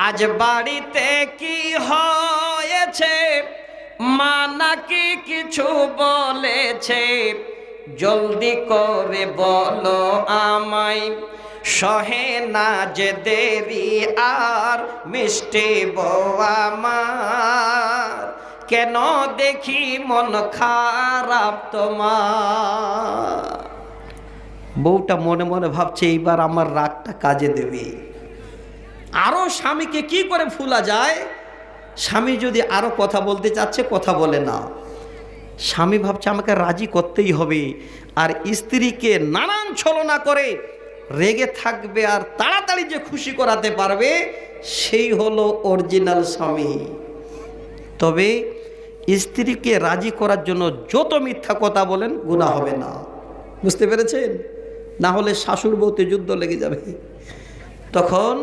আজ বাড়িতে কি হয়েছে, মা নাকি কিছু বলেছে, জলদি করে বলো আমায়, সহে না যে দেরি আর মিষ্টি বউ আমার, কেন দেখি মন খারাপ তোমার। বউটা মনে মনে ভাবছে এইবার আমার রাগটা কাজে দেবে। আরো স্বামীকে কি করে ভুলা যায়। স্বামী যদি আরো কথা বলতে চাচ্ছে কথা বলে না, স্বামী ভাবছে আমাকে রাজি করতেই হবে, আর স্ত্রীকে নানান ছলনা করে রেগে থাকবে আর তাড়াতাড়ি যে খুশি করাতে পারবে সেই হলো অরিজিনাল স্বামী। তবে স্ত্রীকে রাজি করার জন্য যত মিথ্যা কথা বলেন গুনাহ হবে না, বুঝতে পেরেছেন? না হলে শাশুড় বউতে যুদ্ধ লেগে যাবে। তখন